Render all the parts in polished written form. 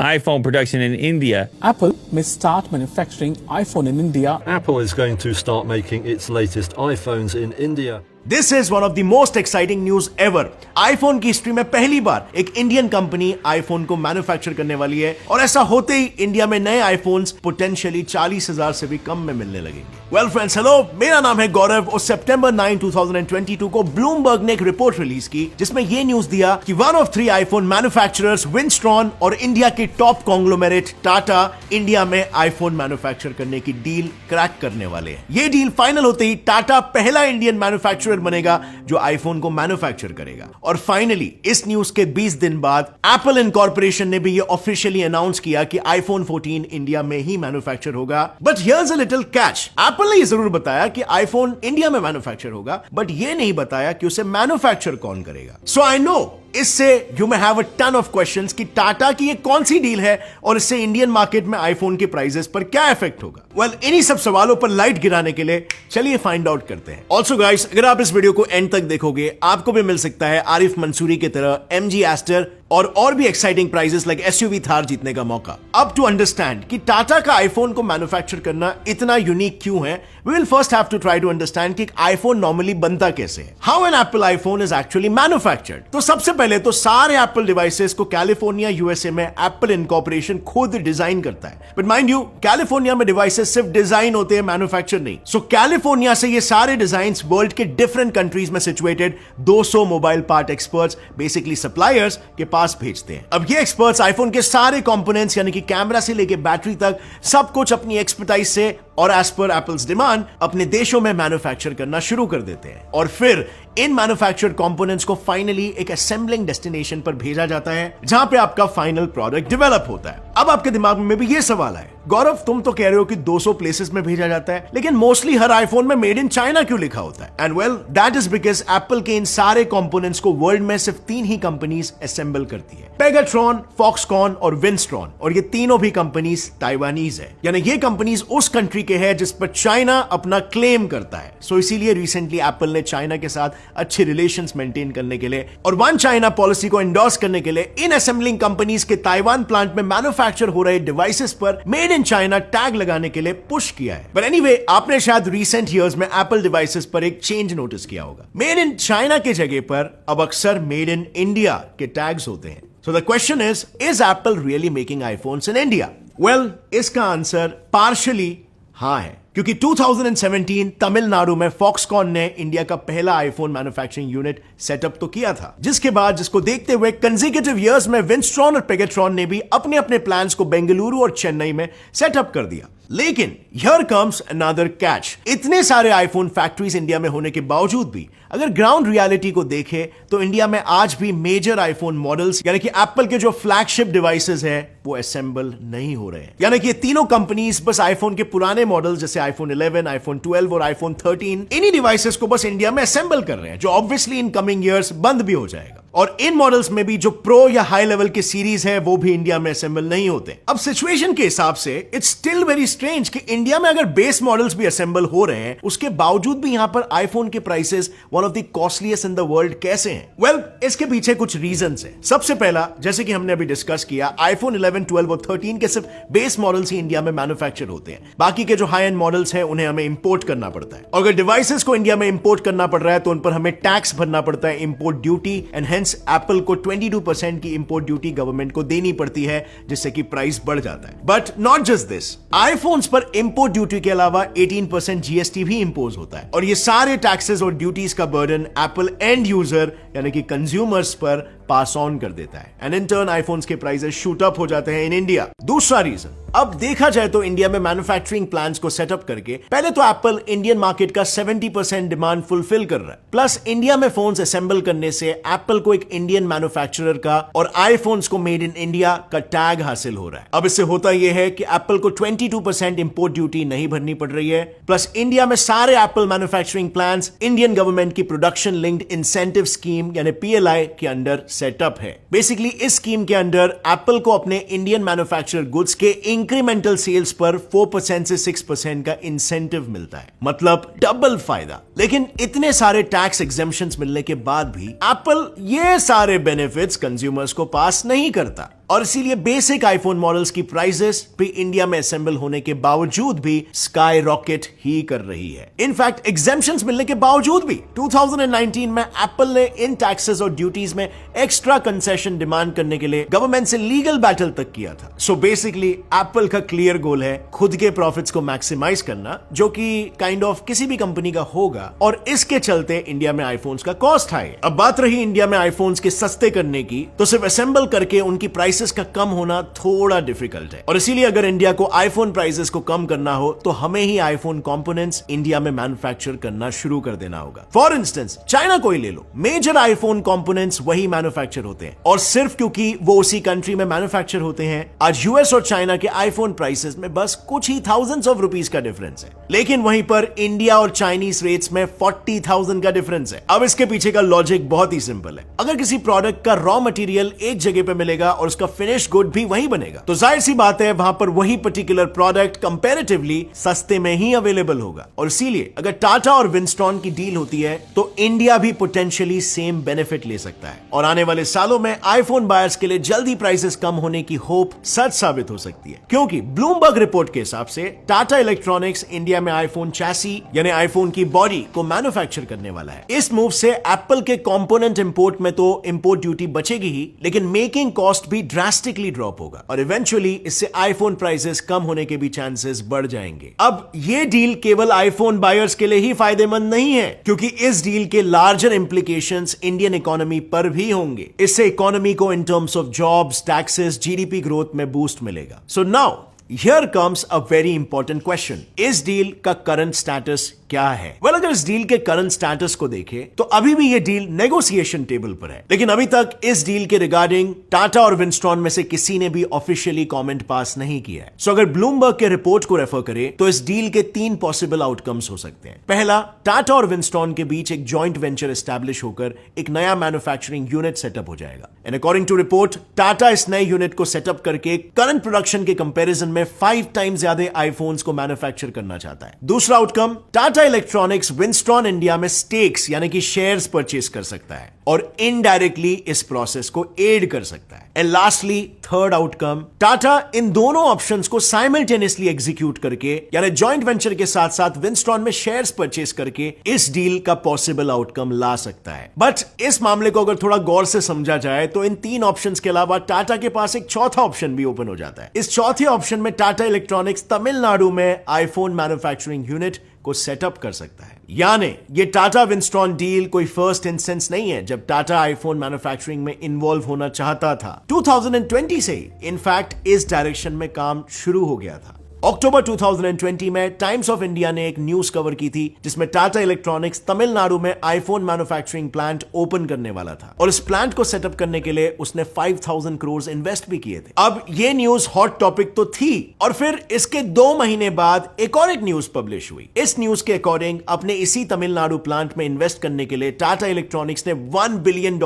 iPhone production in India. Apple may start manufacturing iPhone in India. Apple is going to start making its latest iPhones in India. This is one of the most exciting news ever. IPhone की history में पहली बार एक Indian company iPhone को manufacture करने वाली है, और ऐसा होते ही इंडिया में नए आईफोन्स पोटेंशियली 40,000 से भी कम में मिलने लगेंगे। वेल फ्रेंड्स, हेलो, मेरा नाम है गौरव और सितंबर 9, 2022 को ब्लूमबर्ग ने एक रिपोर्ट रिलीज की जिसमें यह न्यूज दिया कि वन ऑफ 3 आईफोन मैन्युफैक्चरर्स विंस्ट्रॉन और इंडिया के टॉप कॉन्ग्लोमेरेट टाटा इंडिया में आईफोन मैन्युफैक्चर करने की डील क्रैक करने वाले हैं। ये डील फाइनल होते ही टाटा पहला इंडियन मैन्युफैक्चरर बनेगा जो आईफोन को मैन्युफैक्चर करेगा। और फाइनली इस न्यूज के 20 दिन बाद एप्पल इनकॉर्पोरेशन ने भी ये ऑफिशियली अनाउंस किया कि आईफोन 14 इंडिया में ही मैन्युफैक्चर होगा। But here's a little catch, Apple ने ये जरूर बताया कि आईफोन इंडिया में मैन्युफैक्चर होगा, बट ये नहीं बताया कि उसे मैन्युफैक्चर कौन करेगा। सो आई नो इससे you may have a ton of questions कि टाटा की ये कौन सी डील है और इससे इंडियन मार्केट में आईफोन के प्राइसेस पर क्या इफेक्ट होगा। वेल, इन्हीं सब सवालों पर लाइट गिराने के लिए चलिए फाइंड आउट करते हैं। ऑल्सो गाइस, अगर आप इस वीडियो को एंड तक देखोगे आपको भी मिल सकता है आरिफ मंसूरी की तरह MG एस्टर और भी exciting prices like SUV Thar जीतने का मौका। अब टू अंडरस्टैंड कि टाटा का आईफोन को मैन्युफैक्चर करना इतना यूनिक क्यों है, we will first have to try to understand कि आईफोन नॉर्मली बनता कैसे है, how an Apple iPhone is actually manufactured. तो सबसे पहले तो सारे एप्पल डिवाइसेस को कैलिफोर्निया USA में एप्पल इनकॉर्पोरेशन खुद डिजाइन करता है। बट माइंड यू, कैलिफोर्निया में डिवाइसेस सिर्फ डिजाइन होते हैं, मैन्युफैक्चर नहीं। सो कैलिफोर्निया से ये सारे डिजाइन वर्ल्ड के डिफरेंट कंट्रीज में situated 200 mobile part experts, basically suppliers के पास भेजते हैं। अब ये एक्सपर्ट्स आईफोन के सारे कंपोनेंट्स यानी कि कैमरा से लेके बैटरी तक सब कुछ अपनी एक्सपर्टाइज से और एज पर एप्पल्स डिमांड अपने देशों में मैन्युफैक्चर करना शुरू कर देते हैं, और फिर इन मैन्युफैक्चर्ड कंपोनेंट्स को फाइनली एक असेंबलिंग डेस्टिनेशन पर भेजा जाता है जहां पे आपका फाइनल प्रोडक्ट डेवलप होता है। अब आपके दिमाग में भी ये सवाल है, गौरव तुम तो कह रहे हो कि 200 प्लेसेस में भेजा जाता है, लेकिन मोस्टली हर आईफोन में मेड इन चाइना क्यों लिखा होता है? And well, that is because Apple के इन सारे कंपोनेंट्स को वर्ल्ड में सिर्फ 3 ही कंपनीज असेंबल करती है, पेगाट्रॉन, फॉक्सकॉन और विंस्ट्रॉन, और ये तीनों भी कंपनीज ताइवानीज है, यानी ये कंपनीज उस कंट्री के हैं जिस पर चाइना अपना क्लेम करता है। सो इसीलिए रिसेंटली एप्पल ने चाइना के साथ अच्छे रिलेशंस मेंटेन करने के लिए और वन चाइना पॉलिसी को एंडोर्स करने के लिए इन असेंबलिंग कंपनीज के ताइवान प्लांट में मैन्युफैक्चर हो रहे डिवाइसेस पर मेड इन चाइना टैग लगाने के लिए पुश किया है। बट एनीवे, आपने शायद रिसेंट ईयर्स में एप्पल डिवाइसेस पर एक चेंज नोटिस किया होगा। मेड इन चाइना के जगह पर अब अक्सर मेड इन इंडिया के टैग्स होते हैं। So the question is Apple really making iPhones in India? Well, इसका आंसर पार्शियली हाँ है, क्योंकि 2017 तमिलनाडु में फॉक्सकॉन ने इंडिया का पहला आईफोन मैन्युफैक्चरिंग यूनिट सेटअप तो किया था, जिसको देखते हुए कंसेक्यूटिव इयर्स में विंस्ट्रॉन और पेगाट्रॉन ने भी अपने अपने प्लान्स को बेंगलुरु और चेन्नई में सेटअप कर दिया। लेकिन हियर कम्स अनदर कैच, इतने सारे आईफोन फैक्ट्रीज इंडिया में होने के बावजूद भी अगर ग्राउंड रियलिटी को देखें तो इंडिया में आज भी मेजर आईफोन मॉडल्स यानी कि एप्पल के जो फ्लैगशिप डिवाइसेस हैं वो असेंबल नहीं हो रहे हैं। यानी कि ये तीनों कंपनीज बस आईफोन के पुराने मॉडल्स जैसे आईफोन 11, आईफोन 12 और आईफोन 13 इन्हीं डिवाइसेस को बस इंडिया में असेंबल कर रहे हैं, जो ऑब्वियसली इन कमिंग ईयर्स बंद भी हो जाएगा। और इन मॉडल्स में भी जो प्रो या हाई लेवल के सीरीज है वो भी इंडिया में असेंबल नहीं होते। अब सिचुएशन के हिसाब से इट्स स्टिल वेरी स्ट्रेंज कि इंडिया में अगर बेस मॉडल्स भी असेंबल हो रहे हैं उसके बावजूद भी यहां पर आईफोन के prices one of the costliest in the world कैसे हैं? वेल, इसके पीछे कुछ रीजंस हैं। सबसे पहला, जैसे कि हमने अभी डिस्कस किया, आईफोन 11, 12 और 13 के सिर्फ बेस मॉडल्स ही इंडिया में मैन्युफैक्चर होते हैं। बाकी के जो हाई एंड मॉडल्स हैं उन्हें हमें इंपोर्ट करना पड़ता है, और अगर डिवाइसेस को इंडिया में इंपोर्ट करना पड़ रहा है तो उन पर हमें टैक्स भरना पड़ता है, import duty, and hence Apple को 22% की इंपोर्ट ड्यूटी गवर्नमेंट को देनी पड़ती है, जिससे कि प्राइस बढ़ जाता है। But not just this, iPhones पर इंपोर्ट ड्यूटी के अलावा 18% GST भी इंपोज होता है, और ये सारे टैक्सेस और ड्यूटीज का बर्डन एप्पल एंड यूजर यानी कि कंज्यूमर्स पर पास ऑन कर देता है, एंड इन टर्न आईफोन्स के प्राइसेस शूट अप हो जाते हैं इन इंडिया। दूसरा रीजन, अब देखा जाए तो इंडिया में मैन्युफैक्चरिंग प्लांट्स को सेटअप करके पहले तो एप्पल इंडियन मार्केट का 70% डिमांड फुलफिल कर रहा है, प्लस इंडिया में फोन्स असेंबल करने से एप्पल को एक इंडियन मैन्युफैक्चरर का और आईफोन्स को मेड इन इंडिया का टैग हासिल हो रहा है। अब इससे होता यह है कि एप्पल को 22% इंपोर्ट ड्यूटी नहीं भरनी पड़ रही है, प्लस इंडिया में सारे Apple manufacturing plants Indian government की प्रोडक्शन लिंक्ड इंसेंटिव स्कीम यानी PLI के अंडर सेटअप है। बेसिकली इस स्कीम के अंडर एप्पल को अपने इंडियन मैन्युफैक्चर्ड गुड्स के इंक्रीमेंटल सेल्स पर 4% से 6% का इंसेंटिव मिलता है, मतलब डबल फायदा। लेकिन इतने सारे टैक्स एग्जेम्पशंस मिलने के बाद भी एप्पल ये सारे बेनिफिट्स कंज्यूमर्स को पास नहीं करता, और इसीलिए बेसिक आईफोन मॉडल्स की प्राइसेस भी इंडिया में असेंबल होने के बावजूद भी स्काई रॉकेट ही कर रही है। इनफैक्ट एग्जेम्पशंस मिलने के बावजूद भी 2019 में एप्पल ने इन टैक्सेस और ड्यूटीज में एक्स्ट्रा कंसेशन डिमांड करने के लिए गवर्नमेंट से लीगल बैटल तक किया था। सो बेसिकली एप्पल का क्लियर गोल है खुद के प्रॉफिट्स को मैक्सिमाइज करना, जो कि काइंड ऑफ किसी भी कंपनी का होगा, और इसके चलते इंडिया में आईफोन्स का कॉस्ट हाई है। अब बात रही इंडिया में आईफोन्स के सस्ते करने की, तो सिर्फ असेंबल करके उनकी प्राइसेस का कम होना थोड़ा डिफिकल्ट है, और इसीलिए अगर इंडिया को आईफोन प्राइसेस को कम करना हो तो हमें ही आईफोन कंपोनेंट्स इंडिया में मैन्युफैक्चर करना शुरू कर देना होगा। फॉर इंस्टेंस चाइना को ही ले लो, मेजर आईफोन कंपोनेंट्स वही मैन्युफैक्चर होते हैं, और सिर्फ क्योंकि वो उसी कंट्री में मैन्युफैक्चर होते हैं, आज यूएस और चाइना के आईफोन प्राइसेस में बस कुछ ही थाउजेंड्स ऑफ रुपीस का डिफरेंस है, लेकिन वहीं पर इंडिया और चाइनीज रेट्स में 40,000 का डिफरेंस है। अब इसके पीछे का लॉजिक बहुत ही सिंपल है। अगर किसी प्रोडक्ट का रॉ मटेरियल एक जगह पे मिलेगा और उसका फिनिश गुड भी वहीं बनेगा, तो जाहिर सी बात है वहां पर वही पर्टिकुलर प्रोडक्ट कंपैरेटिवली सस्ते में ही अवेलेबल होगा। और इसीलिए अगर टाटा और विंस्टॉन की डील होती है तो इंडिया भी पोटेंशियली सेम बेनिफिट ले सकता है, और आने वाले सालों में आईफोन बायर्स के लिए जल्दी प्राइसेस कम होने की होप सच साबित हो सकती है, क्योंकि ब्लूमबर्ग रिपोर्ट के हिसाब से टाटा इलेक्ट्रॉनिक्स इंडिया में आईफोन चैसी यानी आईफोन की बॉडी को मैन्युफैक्चर करने वाला है। इस मूव से एप्पल के कंपोनेंट इंपोर्ट में तो इंपोर्ट ड्यूटी बचेगी ही, लेकिन मेकिंग कॉस्ट भी ड्रास्टिकली ड्रॉप होगा, और इवेंचुअली इससे आईफोन प्राइसेस कम होने के भी चांसेस बढ़ जाएंगे। अब ये डील केवल आईफोन बायर्स के लिए ही फायदेमंद नहीं है, क्योंकि इस डील के लार्जर इंप्लीकेशंस इंडियन इकोनॉमी पर भी होंगे। इससे इकोनॉमी को in terms of jobs, taxes, GDP growth में बूस्ट मिलेगा। So now here comes a very important question, इस डील का करंट स्टेटस क्या है? वेल, अगर इस डील के करंट स्टेटस को देखें तो अभी भी ये डील नेगोशिएशन टेबल पर है, लेकिन अभी तक इस डील के रिगार्डिंग टाटा और विंस्टॉन में से किसी ने भी ऑफिशियली कमेंट पास नहीं किया है। सो अगर ब्लूमबर्ग के रिपोर्ट को रेफर करें तो इस डील के 3 पॉसिबल आउटकम्स हो सकते हैं। पहला, टाटा और विंस्टॉन के बीच एक जॉइंट वेंचर एस्टैब्लिश होकर एक नया मैन्युफैक्चरिंग यूनिट सेटअप हो जाएगा, and according to report Tata इस नए यूनिट को सेटअप करके करंट प्रोडक्शन के कंपैरिजन में 5 टाइम्स ज्यादा आईफोन्स को मैन्युफैक्चर करना चाहता है। दूसरा आउटकम, टाटा इलेक्ट्रॉनिक्स विंस्टॉन इंडिया में स्टेक्स यानी कि शेयर्स परचेस कर सकता है और इनडायरेक्टली इस प्रोसेस को एड कर सकता है। एंड लास्टली, थर्ड आउटकम, टाटा इन दोनों ऑप्शंस को साइमल्टेनियसली एग्जीक्यूट करके यानी जॉइंट वेंचर के साथ साथ विंस्टॉन में शेयर्स परचेस करके इस डील का पॉसिबल आउटकम ला सकता है। बट इस मामले को अगर थोड़ा गौर से समझा जाए तो इन 3 ऑप्शंस के अलावा टाटा के पास एक चौथा ऑप्शन भी ओपन हो जाता है। इस चौथे ऑप्शन में टाटा इलेक्ट्रॉनिक्स तमिलनाडु में आईफोन मैन्युफैक्चरिंग यूनिट को सेटअप कर सकता है। यानी ये टाटा विंस्टॉन डील कोई फर्स्ट इंस्टेंस नहीं है जब टाटा आईफोन मैन्युफैक्चरिंग में इन्वॉल्व होना चाहता था। 2020 से ही इनफैक्ट इस डायरेक्शन में काम शुरू हो गया था। अक्टूबर 2020 में टाइम्स ऑफ इंडिया ने एक न्यूज कवर की थी जिसमें टाटा इलेक्ट्रॉनिक्स तमिलनाडु में आईफोन मैन्युफैक्चरिंग प्लांट ओपन करने वाला था, और इस प्लांट को सेटअप करने के लिए उसने 5,000 करोड़ इन्वेस्ट भी किए थे। अब ये न्यूज हॉट टॉपिक तो थी, और फिर इसके 2 महीने बाद एक और एक न्यूज पब्लिश हुई। इस न्यूज के अकॉर्डिंग अपने इसी तमिलनाडु प्लांट में इन्वेस्ट करने के लिए टाटा इलेक्ट्रॉनिक्स ने $1 बिलियन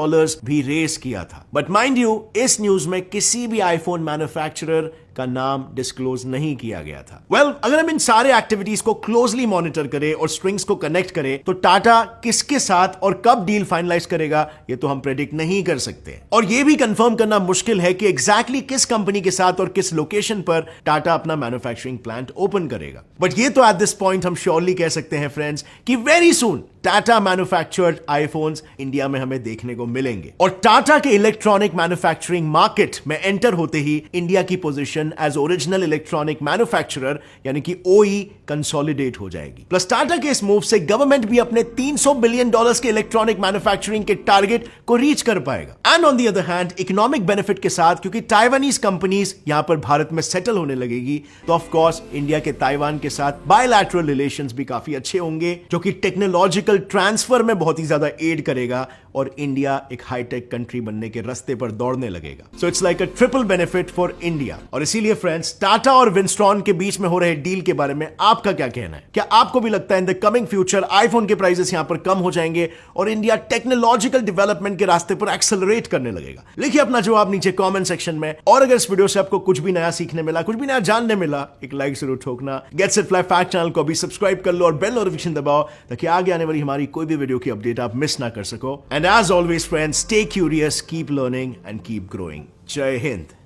भी रेस किया था। बट माइंड यू, इस न्यूज में किसी भी आईफोन मैन्युफैक्चरर का नाम डिस्क्लोज नहीं किया गया था। वेल, अगर हम इन सारे एक्टिविटीज को क्लोजली मॉनिटर करें और स्ट्रिंग्स को कनेक्ट करें तो टाटा किसके साथ और कब डील फाइनलाइज करेगा ये तो हम प्रेडिक्ट नहीं कर सकते, और ये भी कंफर्म करना मुश्किल है कि एग्जैक्टली किस कंपनी के साथ और किस लोकेशन पर टाटा अपना मैन्युफैक्चरिंग प्लांट ओपन करेगा। बट ये तो एट दिस पॉइंट हम श्योरली कह सकते हैं फ्रेंड्स कि very soon Tata manufactured iPhones India में हमें देखने को मिलेंगे, और टाटा के इलेक्ट्रॉनिक मैन्युफैक्चरिंग मार्केट में एंटर होते ही इंडिया की position as original electronic manufacturer यानी कि ओई कंसोलिडेट हो जाएगी। प्लस टाटा के इस मूव से गवर्नमेंट भी अपने $300 बिलियन के इलेक्ट्रॉनिक मैन्युफैक्चरिंग के टारगेट को रीच कर पाएगा। And on the other hand, economic benefit के साथ क्योंकि ताइवानीज कंपनीज यहां पर भारत में सेटल होने लगेगी, तो ऑफ कोर्स इंडिया के ताइवान के साथ बायलैटरल रिलेशंस भी काफी अच्छे होंगे, जो कि टेक्नोलॉजिकल ट्रांसफर में बहुत ही ज्यादा एड करेगा और इंडिया एक हाईटेक कंट्री बनने के रास्ते पर दौड़ने लगेगा। So it's like a triple benefit for India. और इसीलिए फ्रेंड्स, टाटा और विंस्टॉन के बीच में हो रहे डील के बारे में आपका क्या कहना है? क्या आपको भी लगता है in the coming future iPhone के प्राइसेस यहां पर कम हो जाएंगे और इंडिया टेक्नोलॉजिकल डेवलपमेंट के रास्ते पर एक्सेलरेट करने लगेगा? लिखिए अपना जवाब नीचे कमेंट सेक्शन में, और अगर इस वीडियो से आपको कुछ भी नया सीखने मिला, कुछ भी नया जानने मिला, एक लाइक जरूर ठोकना। Gets it fly fact channel को भी सब्सक्राइब कर लो और बेल नोटिफिकेशन दबाओ ताकि आगे आने वाली हमारी कोई भी वीडियो की अपडेट आप मिस ना कर सको। And as always friends, stay curious, keep learning and keep growing. Jai Hind.